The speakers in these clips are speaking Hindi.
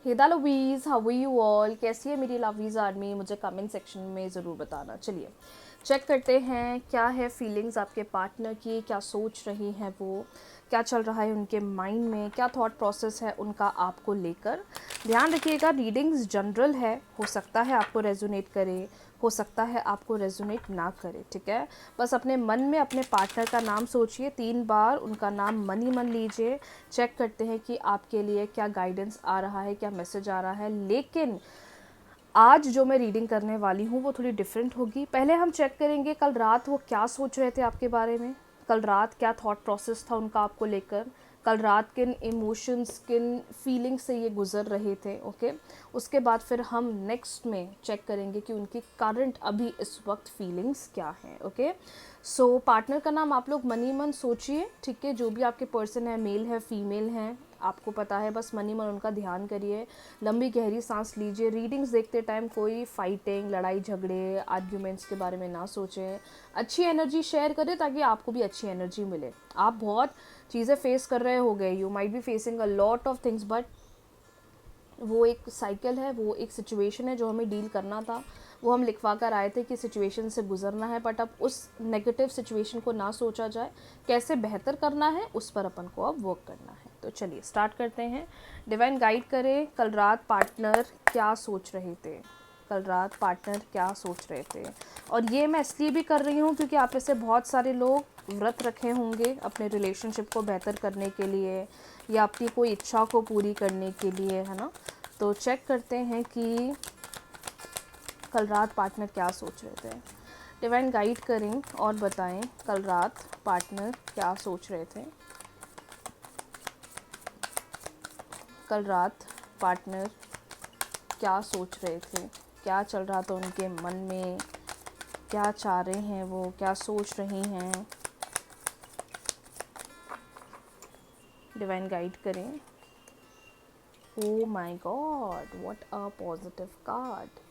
Hey the lovies, how are you all? कैसी है मेरी लवीज़ आर्मी? मुझे कमेंट सेक्शन में ज़रूर बताना। चलिए चेक करते हैं क्या है फीलिंग्स आपके पार्टनर की, क्या सोच रही हैं वो, क्या चल रहा है उनके माइंड में, क्या थॉट प्रोसेस है उनका आपको लेकर। ध्यान रखिएगा, रीडिंग्स जनरल है, हो सकता है आपको रेजोनेट करे, हो सकता है आपको रेजोनेट ना करे, ठीक है। बस अपने मन में अपने पार्टनर का नाम सोचिए, 3 बार उनका नाम मन ही मन लीजिए। चेक करते हैं कि आपके लिए क्या गाइडेंस आ रहा है, क्या मैसेज आ रहा है। लेकिन आज जो मैं रीडिंग करने वाली हूँ वो थोड़ी डिफरेंट होगी। पहले हम चेक करेंगे कल रात वो क्या सोच रहे थे आपके बारे में, कल रात क्या थॉट प्रोसेस था उनका आपको लेकर, कल रात किन इमोशंस किन फीलिंग्स से ये गुजर रहे थे। ओके, उसके बाद फिर हम नेक्स्ट में चेक करेंगे कि उनकी करंट अभी इस वक्त फीलिंग्स क्या हैं। ओके, सो पार्टनर का नाम आप लोग मनी मन सोचिए, ठीक है। जो भी आपके पर्सन है, मेल है फीमेल है, आपको पता है, बस मनी मन उनका ध्यान करिए। लंबी गहरी सांस लीजिए। रीडिंग्स देखते टाइम कोई फाइटिंग, लड़ाई झगड़े, आर्ग्यूमेंट्स के बारे में ना सोचें। अच्छी एनर्जी शेयर करें ताकि आपको भी अच्छी एनर्जी मिले। आप बहुत चीज़ें फेस कर रहे हो गए, you might be facing a lot of things, but वो एक साइकिल है, वो एक सिचुएशन है जो हमें डील करना था। वो हम लिखवा कर आए थे कि सिचुएशन से गुजरना है, बट अब उस नेगेटिव सिचुएशन को ना सोचा जाए, कैसे बेहतर करना है उस पर अपन को अब वर्क करना है। तो चलिए स्टार्ट करते हैं। डिवाइन गाइड करें, कल रात पार्टनर क्या सोच रहे थे, कल रात पार्टनर क्या सोच रहे थे। और ये मैं इसलिए भी कर रही हूँ क्योंकि आप में से बहुत सारे लोग व्रत रखे होंगे अपने रिलेशनशिप को बेहतर करने के लिए या अपनी कोई इच्छा को पूरी करने के लिए, है ना। तो चेक करते हैं कि कल रात पार्टनर क्या सोच रहे थे। डिवाइन गाइड करें और बताएं कल रात पार्टनर क्या सोच रहे थे, कल रात पार्टनर क्या सोच रहे थे, क्या चल रहा था उनके मन में, क्या चाह रहे हैं वो, क्या सोच रही हैं। डिवाइन गाइड करें। Oh my God, what a positive card.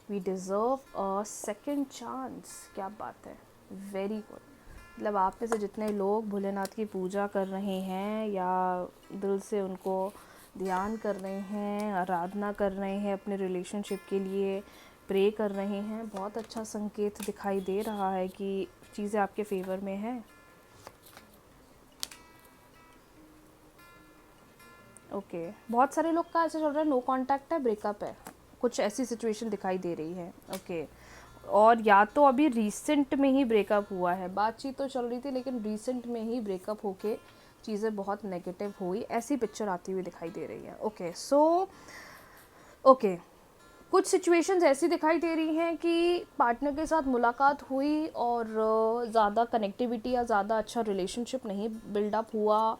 We deserve a second chance. क्या बात है, वेरी गुड। मतलब आप में से जितने लोग भोलेनाथ की पूजा कर रहे हैं या दिल से उनको ध्यान कर रहे हैं, आराधना कर रहे हैं, अपने रिलेशनशिप के लिए प्रे कर रहे हैं, बहुत अच्छा संकेत दिखाई दे रहा है कि चीज़ें आपके फेवर में हैं। ओके, बहुत सारे लोग का ऐसा चल रहा है, नो कांटेक्ट है, ब्रेकअप है, कुछ ऐसी सिचुएशन दिखाई दे रही है। ओके, और या तो अभी रीसेंट में ही ब्रेकअप हुआ है, बातचीत तो चल रही थी लेकिन रीसेंट में ही ब्रेकअप होके चीज़ें बहुत नेगेटिव हुई, ऐसी पिक्चर आती हुई दिखाई दे रही है। ओके, सो ओके, कुछ सिचुएशंस ऐसी दिखाई दे रही हैं कि पार्टनर के साथ मुलाकात हुई और ज़्यादा कनेक्टिविटी या ज़्यादा अच्छा रिलेशनशिप नहीं बिल्डअप हुआ,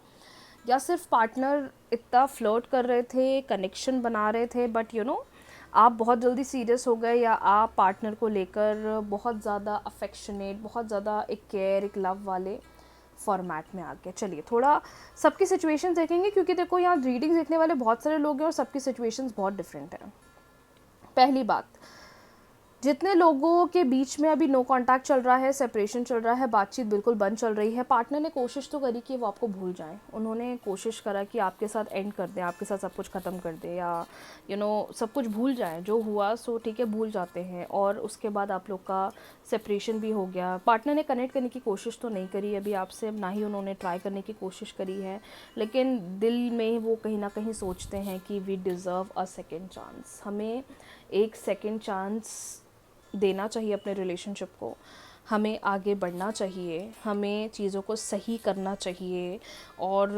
या सिर्फ पार्टनर इतना फ्लर्ट कर रहे थे, कनेक्शन बना रहे थे, बट यू नो आप बहुत जल्दी सीरियस हो गए, या आप पार्टनर को लेकर बहुत ज़्यादा अफेक्शनेट, बहुत ज़्यादा एक केयर, एक लव वाले फॉर्मेट में आ गया। चलिए थोड़ा सबकी सिचुएशन देखेंगे क्योंकि देखो यहाँ रीडिंग देखने वाले बहुत सारे लोग हैं और सबकी सिचुएशंस बहुत डिफरेंट हैं। पहली बात, जितने लोगों के बीच में अभी नो कांटेक्ट चल रहा है, सेपरेशन चल रहा है, बातचीत बिल्कुल बंद चल रही है, पार्टनर ने कोशिश तो करी कि वो आपको भूल जाएं, उन्होंने कोशिश करा कि आपके साथ एंड कर दें, आपके साथ सब कुछ ख़त्म कर दें, या यू नो सब कुछ भूल जाएं, जो हुआ सो ठीक है भूल जाते हैं। और उसके बाद आप लोग का सेपरेशन भी हो गया। पार्टनर ने कनेक्ट करने की कोशिश तो नहीं करी अभी आपसे, ना ही उन्होंने ट्राई करने की कोशिश करी है, लेकिन दिल में वो कहीं ना कहीं सोचते हैं कि we deserve a second chance, हमें एक सेकेंड चांस देना चाहिए अपने रिलेशनशिप को, हमें आगे बढ़ना चाहिए, हमें चीज़ों को सही करना चाहिए। और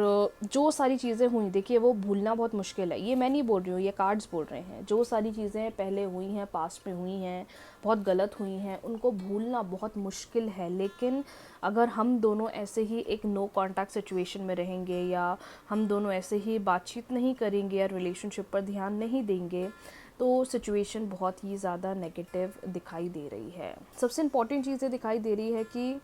जो सारी चीज़ें हुई, देखिए वो भूलना बहुत मुश्किल है, ये मैं नहीं बोल रही हूँ, ये कार्ड्स बोल रहे हैं। जो सारी चीज़ें पहले हुई हैं, पास्ट में हुई हैं, बहुत गलत हुई हैं, उनको भूलना बहुत मुश्किल है। लेकिन अगर हम दोनों ऐसे ही एक नो कांटेक्ट सिचुएशन में रहेंगे, या हम दोनों ऐसे ही बातचीत नहीं करेंगे, या रिलेशनशिप पर ध्यान नहीं देंगे, तो सिचुएशन बहुत ही ज़्यादा नेगेटिव दिखाई दे रही है। सबसे इम्पॉर्टेंट चीज़ ये दिखाई दे रही है कि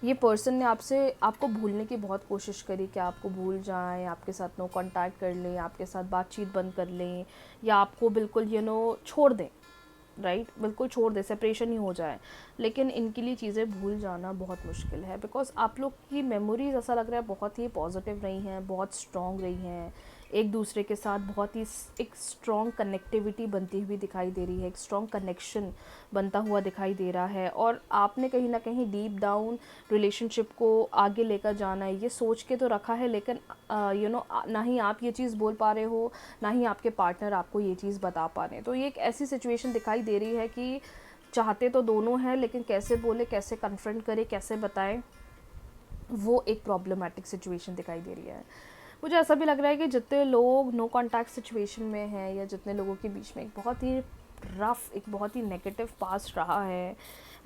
ये पर्सन ने आपको भूलने की बहुत कोशिश करी कि आपको भूल जाएं, आपके साथ नो कांटेक्ट कर लें, आपके साथ बातचीत बंद कर लें, या आपको बिल्कुल छोड़ दें, राइट, बिल्कुल छोड़ दे, सेपरेशन ही हो जाए। लेकिन इनके लिए चीज़ें भूल जाना बहुत मुश्किल है, बिकॉज आप लोग की मेमोरीज ऐसा लग रहा है बहुत ही पॉजिटिव रही हैं, बहुत स्ट्रॉन्ग रही हैं, एक दूसरे के साथ बहुत ही एक स्ट्रॉन्ग कनेक्टिविटी बनती हुई दिखाई दे रही है, एक स्ट्रॉन्ग कनेक्शन बनता हुआ दिखाई दे रहा है। और आपने कहीं ना कहीं डीप डाउन रिलेशनशिप को आगे लेकर जाना है ये सोच के तो रखा है, लेकिन ना ही आप ये चीज़ बोल पा रहे हो, ना ही आपके पार्टनर आपको ये चीज़ बता पा रहे हैं। तो ये एक ऐसी सिचुएशन दिखाई दे रही है कि चाहते तो दोनों हैं, लेकिन कैसे बोले, कैसे कन्फ्रंट करें, कैसे बताएं, वो एक प्रॉब्लमेटिक सिचुएशन दिखाई दे रही है। मुझे ऐसा भी लग रहा है कि जितने लोग नो कॉन्टैक्ट सिचुएशन में हैं, या जितने लोगों के बीच में एक बहुत ही रफ, एक बहुत ही नेगेटिव पास्ट रहा है,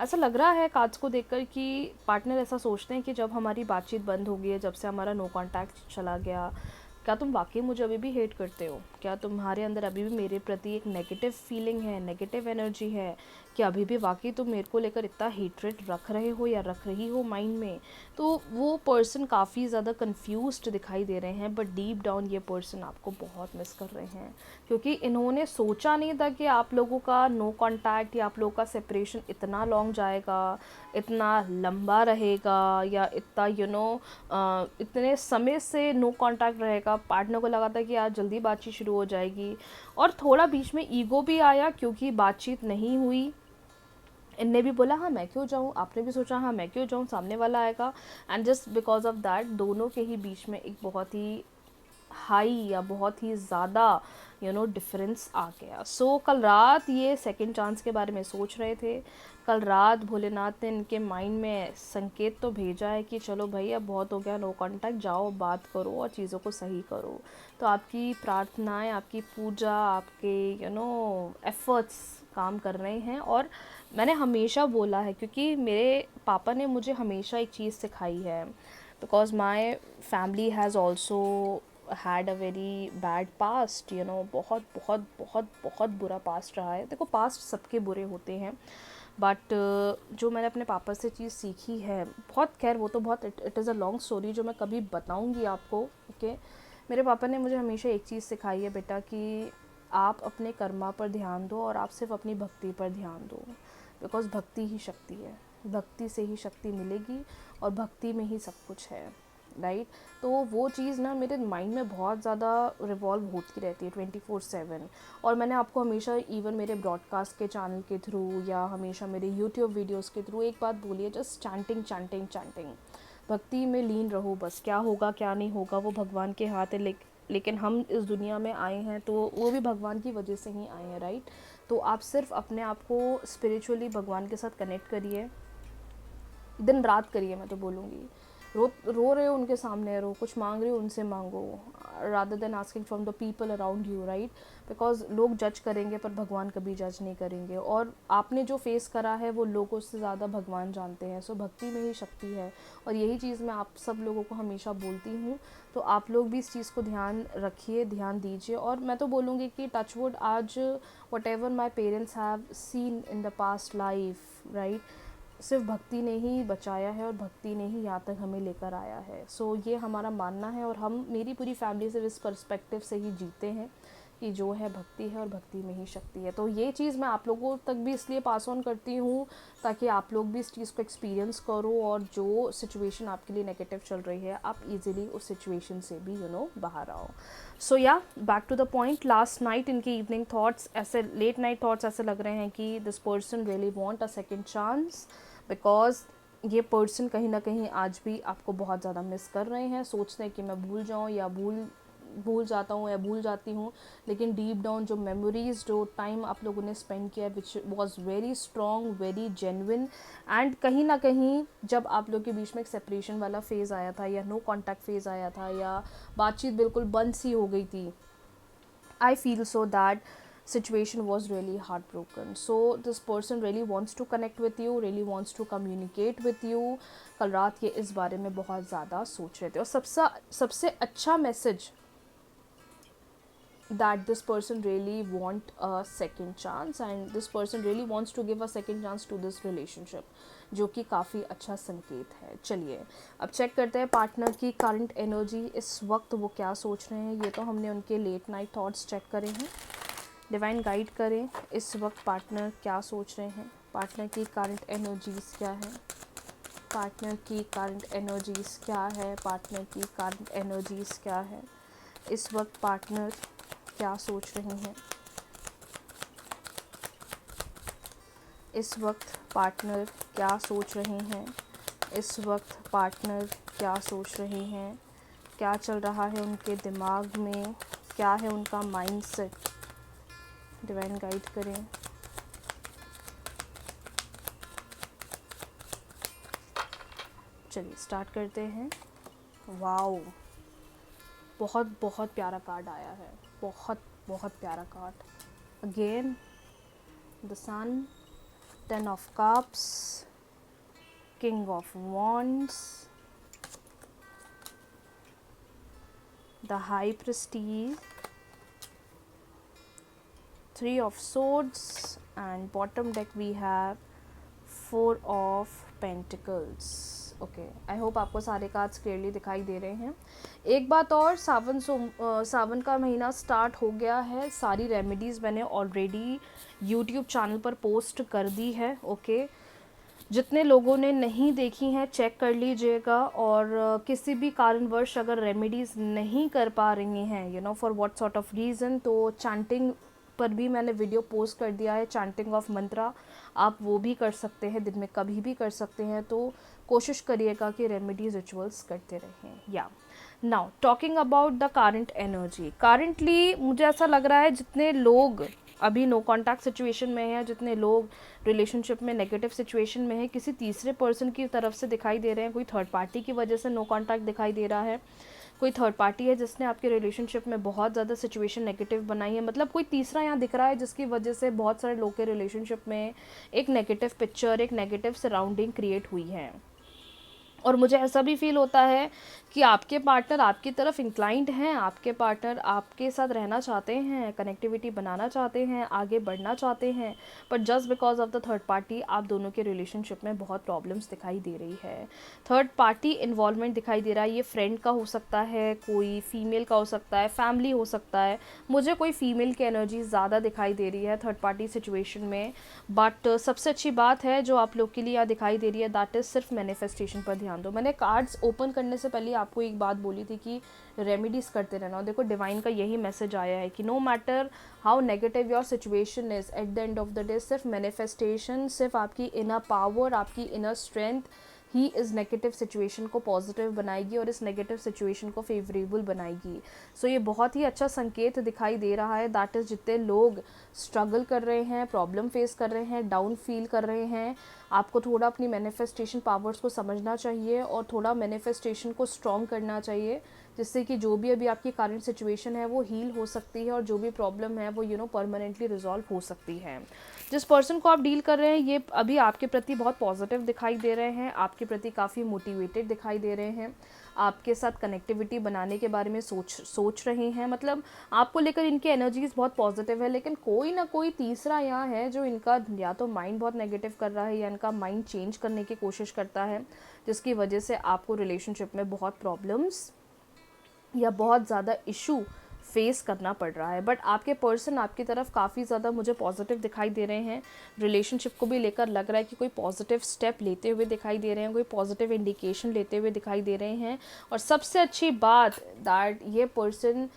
ऐसा लग रहा है कार्ड्स को देखकर कि पार्टनर ऐसा सोचते हैं कि जब हमारी बातचीत बंद हो गई है, जब से हमारा नो कॉन्टैक्ट चला गया, क्या तुम वाकई मुझे अभी भी हेट करते हो? क्या तुम्हारे अंदर अभी भी मेरे प्रति एक नेगेटिव फीलिंग है, नेगेटिव एनर्जी है? कि अभी भी वाकई तुम मेरे को लेकर इतना हेट्रेड रख रहे हो या रख रही हो माइंड में? तो वो पर्सन काफ़ी ज़्यादा कंफ्यूज्ड दिखाई दे रहे हैं, बट डीप डाउन ये पर्सन आपको बहुत मिस कर रहे हैं, क्योंकि इन्होंने सोचा नहीं था कि आप लोगों का नो कांटेक्ट या आप लोगों का सेपरेशन इतना लॉन्ग जाएगा, इतना लंबा रहेगा, या इतना इतने समय से नो कांटेक्ट रहेगा। पार्टनर को लगा था कि आज जल्दी बातचीत शुरू हो जाएगी, और थोड़ा बीच में ईगो भी आया क्योंकि बातचीत नहीं हुई। इनने भी बोला हाँ मैं क्यों जाऊँ, आपने भी सोचा हाँ मैं क्यों जाऊँ, सामने वाला आएगा, and just because of that दोनों के ही बीच में एक बहुत ही हाई या बहुत ही ज़्यादा डिफरेंस आ गया। सो कल रात ये सेकंड चांस के बारे में सोच रहे थे। कल रात भोलेनाथ ने इनके माइंड में संकेत तो भेजा है कि चलो भाई अब बहुत हो गया नो कांटेक्ट, जाओ बात करो और चीज़ों को सही करो। तो आपकी प्रार्थनाएं, आपकी पूजा, आपके एफर्ट्स काम कर रहे हैं। और मैंने हमेशा बोला है, क्योंकि मेरे पापा ने मुझे हमेशा एक चीज़ सिखाई है, because my family has also had a very bad past, बहुत बहुत बहुत बहुत बुरा पास्ट रहा है। देखो पास्ट सबके बुरे होते हैं, बट जो मैंने अपने पापा से चीज़ सीखी है बहुत, खैर वो तो बहुत it is a long story जो मैं कभी बताऊंगी आपको। ओके, मेरे पापा ने मुझे हमेशा एक चीज़ सिखाई है बेटा, कि आप अपने कर्मा पर ध्यान दो और आप सिर्फ अपनी भक्ति पर ध्यान दो, बिकॉज भक्ति ही शक्ति है, भक्ति से ही शक्ति मिलेगी और भक्ति में ही सब कुछ है, राइट। तो वो चीज़ ना मेरे माइंड में बहुत ज़्यादा रिवॉल्व होती रहती है 24/7। और मैंने आपको हमेशा इवन मेरे ब्रॉडकास्ट के चैनल के थ्रू या हमेशा मेरे यूट्यूब वीडियोस के थ्रू एक बात बोली है, जस्ट चैंटिंग चैंटिंग चैंटिंग, भक्ति में लीन रहो बस। क्या होगा क्या नहीं होगा वो भगवान के हाथ है, लेकिन हम इस दुनिया में आए हैं तो वो भी भगवान की वजह से ही आए हैं, राइट। तो आप सिर्फ अपने आप को स्पिरिचुअली भगवान के साथ कनेक्ट करिए, दिन रात करिए, मैं तो बोलूँगी। रो रहे हो उनके सामने रो, कुछ मांग रहे हो उनसे मांगो, rather than asking from the people around you, right. Because लोग जज करेंगे पर भगवान कभी जज नहीं करेंगे, और आपने जो फेस करा है वो लोगों से ज़्यादा भगवान जानते हैं। सो भक्ति में ही शक्ति है, और यही चीज़ मैं आप सब लोगों को हमेशा बोलती हूँ। तो आप लोग भी इस चीज़ को ध्यान रखिए, ध्यान दीजिए। और मैं तो बोलूँगी कि टचवुड आज what ever my parents have seen in the past life, right, सिर्फ भक्ति ने ही बचाया है और भक्ति ने ही यहाँ तक हमें लेकर आया है। सो ये हमारा मानना है, और हम मेरी पूरी फैमिली से इस पर्सपेक्टिव से ही जीते हैं कि जो है भक्ति है और भक्ति में ही शक्ति है। तो ये चीज़ मैं आप लोगों तक भी इसलिए पास ऑन करती हूँ ताकि आप लोग भी इस चीज़ को एक्सपीरियंस करो, और जो सिचुएशन आपके लिए नेगेटिव चल रही है आप इजीली उस सिचुएशन से भी बाहर आओ। सो या back to the point, last night इनके इवनिंग थॉट्स ऐसे, लेट नाइट थॉट्स ऐसे लग रहे हैं कि this person really want a second chance, because ये पर्सन कहीं ना कहीं आज भी आपको बहुत ज़्यादा मिस कर रहे हैं। सोचते हैं कि मैं भूल जाऊँ या भूल जाता हूँ या भूल जाती हूँ, लेकिन डीप डाउन जो मेमोरीज, जो टाइम आप लोगों ने स्पेंड किया which was very strong, very genuine, and कहीं ना कहीं जब आप लोग के बीच में एक सेपरेशन वाला फेज़ आया था या नो कॉन्टैक्ट फेज़ आया था या बातचीत बिल्कुल बंद सी हो गई थी, I feel so that situation was really heartbroken. So this person really wants to connect with you, really wants to communicate with you. कल रात ये इस बारे में बहुत ज़्यादा सोच रहे थे, और सबसे अच्छा message that this person really want a second chance and this person really wants to give a second chance to this relationship, जो कि काफ़ी अच्छा संकेत है। चलिए अब चेक करते हैं पार्टनर की करंट एनर्जी, इस वक्त वो क्या सोच रहे हैं। ये तो हमने उनके लेट नाइट थॉट्स चेक करे हैं। डिवाइन गाइड करें इस वक्त पार्टनर क्या सोच रहे हैं, पार्टनर की करंट एनर्जीज़ क्या है, पार्टनर की करंट एनर्जीज़ क्या है, पार्टनर की करंट एनर्जीज़ क्या है, इस वक्त पार्टनर क्या सोच रहे हैं? इस वक्त पार्टनर क्या सोच रहे हैं? इस वक्त पार्टनर क्या सोच रहे हैं? क्या चल रहा है उनके दिमाग में? क्या है उनका माइंडसेट? डिवाइन गाइड करें। चलिए स्टार्ट करते हैं। वाओ, बहुत बहुत प्यारा कार्ड आया है, बहुत बहुत प्यारा card. Again the sun, 10 of cups, king of wands, the high prestige, 3 of swords, and bottom deck we have 4 of pentacles. Okay, I hope आपको सारे कार्ड्स क्लियरली दिखाई दे रहे हैं। एक बात और, सावन का महीना स्टार्ट हो गया है। सारी रेमेडीज़ मैंने ऑलरेडी यूट्यूब चैनल पर पोस्ट कर दी है। ओके, जितने लोगों ने नहीं देखी हैं चेक कर लीजिएगा। और किसी भी कारणवश अगर रेमेडीज़ नहीं कर पा रही हैं, for what sort of reason, तो चैंटिंग पर भी मैंने वीडियो पोस्ट कर दिया है। चैंटिंग ऑफ मंत्रा आप वो भी कर सकते हैं, दिन में कभी भी कर सकते हैं। तो कोशिश करिएगा कि रेमेडीज रिचुअल्स करते रहें। या now talking about the current energy, currently मुझे ऐसा लग रहा है जितने लोग अभी नो कॉन्टैक्ट सिचुएशन में हैं, जितने लोग रिलेशनशिप में नेगेटिव सिचुएशन में है, किसी तीसरे पर्सन की तरफ से दिखाई दे रहे हैं। कोई थर्ड पार्टी की वजह से नो कॉन्टैक्ट दिखाई दे रहा है। कोई थर्ड पार्टी है जिसने आपके रिलेशनशिप में बहुत ज़्यादा सिचुएशन नेगेटिव बनाई है। मतलब कोई तीसरा यहाँ दिख रहा है जिसकी वजह से बहुत सारे लोग के रिलेशनशिप में एक नेगेटिव पिक्चर, एक नेगेटिव सराउंडिंग क्रिएट हुई है। और मुझे ऐसा भी फील होता है कि आपके पार्टनर आपकी तरफ इंक्लाइंड हैं, आपके पार्टनर आपके साथ रहना चाहते हैं, कनेक्टिविटी बनाना चाहते हैं, आगे बढ़ना चाहते हैं, but just because of the third party आप दोनों के रिलेशनशिप में बहुत प्रॉब्लम्स दिखाई दे रही है। थर्ड पार्टी इन्वॉल्वमेंट दिखाई दे रहा है। ये फ्रेंड का हो सकता है, कोई फीमेल का हो सकता है, फैमिली हो सकता है। मुझे कोई फीमेल की एनर्जी ज़्यादा दिखाई दे रही है थर्ड पार्टी सिचुएशन में। बट सबसे अच्छी बात है जो आप लोग के लिए यहाँ दिखाई दे रही है, दैट इज़ सिर्फ मैनिफेस्टेशन पर ध्यान दो। मैंने कार्ड्स ओपन करने से पहले आपको एक बात बोली थी कि रेमेडीज करते रहना। और देखो डिवाइन का यही मैसेज आया है कि no matter how negative your situation is, at the end of the day सिर्फ मैनिफेस्टेशन, सिर्फ आपकी इनर पावर, आपकी इनर स्ट्रेंथ ही इस नेगेटिव सिचुएशन को पॉजिटिव बनाएगी और इस नेगेटिव सिचुएशन को फेवरेबल बनाएगी। सो ये बहुत ही अच्छा संकेत दिखाई दे रहा है। दैट इज़ जितने लोग स्ट्रगल कर रहे हैं, प्रॉब्लम फेस कर रहे हैं, डाउन फील कर रहे हैं, आपको थोड़ा अपनी मैनिफेस्टेशन पावर्स को समझना चाहिए और थोड़ा मैनिफेस्टेशन को स्ट्रॉन्ग करना चाहिए, जिससे कि जो भी अभी आपकी करंट सिचुएशन है वो हील हो सकती है और जो भी प्रॉब्लम है वो परमानेंटली रिजॉल्व हो सकती है। जिस पर्सन को आप डील कर रहे हैं ये अभी आपके प्रति बहुत पॉजिटिव दिखाई दे रहे हैं, आपके प्रति काफ़ी मोटिवेटेड दिखाई दे रहे हैं, आपके साथ कनेक्टिविटी बनाने के बारे में सोच रहे हैं। मतलब आपको लेकर इनकी एनर्जीज बहुत पॉजिटिव है, लेकिन कोई ना कोई तीसरा यहाँ है जो इनका या तो माइंड बहुत नेगेटिव कर रहा है या इनका माइंड चेंज करने की कोशिश करता है, जिसकी वजह से आपको रिलेशनशिप में बहुत प्रॉब्लम्स या बहुत ज़्यादा इशू फेस करना पड़ रहा है। बट आपके पर्सन आपकी तरफ काफ़ी ज़्यादा मुझे पॉजिटिव दिखाई दे रहे हैं। रिलेशनशिप को भी लेकर लग रहा है कि कोई पॉजिटिव स्टेप लेते हुए दिखाई दे रहे हैं, कोई पॉजिटिव इंडिकेशन लेते हुए दिखाई दे रहे हैं। और सबसे अच्छी बात दैट ये पर्सन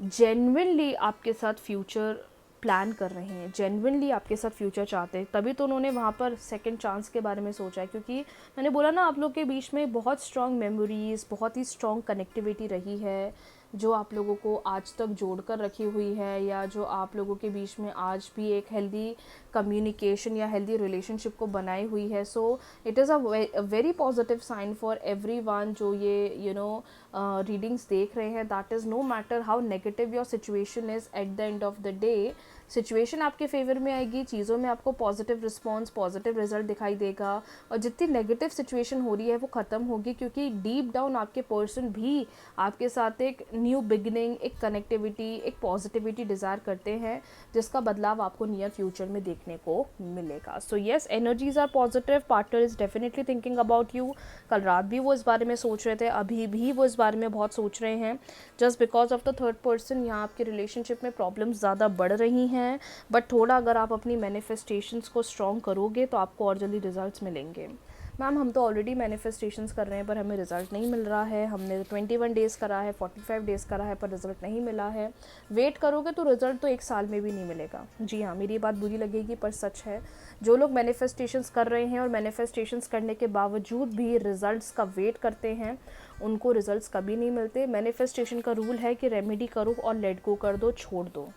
जेन्युइनली आपके साथ फ्यूचर प्लान कर रहे हैं, जेन्युइनली आपके साथ फ्यूचर चाहते हैं, तभी तो उन्होंने वहाँ पर सेकंड चांस के बारे में सोचा है। क्योंकि मैंने बोला ना आप लोग के बीच में बहुत स्ट्रॉन्ग मेमोरीज़, बहुत ही स्ट्रॉन्ग कनेक्टिविटी रही है जो आप लोगों को आज तक जोड़ कर रखी हुई है, या जो आप लोगों के बीच में आज भी एक हेल्दी कम्युनिकेशन या हेल्दी रिलेशनशिप को बनाई हुई है। So it is a very positive sign for everyone जो ये रीडिंग्स देख रहे हैं। That is no matter how negative your situation is, at the end of the day situation आपके फेवर में आएगी, चीज़ों में आपको पॉजिटिव रिस्पॉन्स, पॉजिटिव रिजल्ट दिखाई देगा और जितनी नेगेटिव सिचुएशन हो रही है वो ख़त्म होगी। क्योंकि डीप डाउन आपके पर्सन भी आपके साथ एक न्यू बिगिनिंग, एक कनेक्टिविटी, एक पॉजिटिविटी डिज़ायर करते हैं, जिसका बदलाव आपको नियर फ्यूचर में देखने को मिलेगा। So yes, energies are positive, partner is definitely thinking about you. कल रात भी वो इस बारे में सोच रहे थे, अभी भी वो इस बारे में बहुत सोच रहे हैं। Just because of the third person यहाँ आपके रिलेशनशिप में प्रॉब्लम्स ज़्यादा बढ़ रही हैं, बट थोड़ा अगर आप अपनी मैनिफेस्टेशंस को स्ट्रॉन्ग करोगे तो आपको और जल्दी रिजल्ट्स मिलेंगे। मैम हम तो ऑलरेडी मैनिफेस्टेशंस कर रहे हैं पर हमें रिज़ल्ट नहीं मिल रहा है, हमने 21 डेज़ करा है, 45 डेज़ करा है पर रिज़ल्ट नहीं मिला है। वेट करोगे तो रिज़ल्ट तो 1 साल में भी नहीं मिलेगा। जी हाँ, मेरी ये बात बुरी लगेगी पर सच है। जो लोग मैनिफेस्टेशंस कर रहे हैं और मैनिफेस्टेशंस करने के बावजूद भी रिज़ल्ट्स का वेट करते हैं, उनको रिज़ल्ट्स कभी नहीं मिलते। मैनिफेस्टेशन का रूल है कि रेमेडी करो और लेट गो कर दो, छोड़ दो।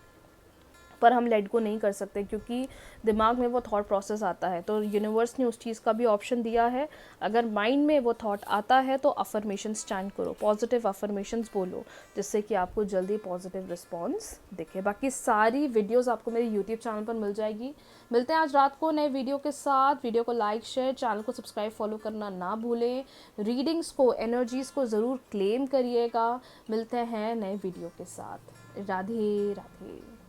पर हम लेट गो नहीं कर सकते क्योंकि दिमाग में वो थॉट प्रोसेस आता है, तो यूनिवर्स ने उस चीज़ का भी ऑप्शन दिया है। अगर माइंड में वो थॉट आता है तो अफर्मेशन स्टैंड करो, पॉजिटिव अफर्मेशंस बोलो, जिससे कि आपको जल्दी पॉजिटिव रिस्पॉन्स दिखे। बाकी सारी वीडियोस आपको मेरे यूट्यूब चैनल पर मिल जाएगी। मिलते हैं आज रात को नए वीडियो के साथ। वीडियो को लाइक, शेयर, चैनल को सब्सक्राइब, फॉलो करना ना भूलें। रीडिंग्स को, एनर्जीज़ को ज़रूर क्लेम करिएगा। मिलते हैं नए वीडियो के साथ। राधे राधे।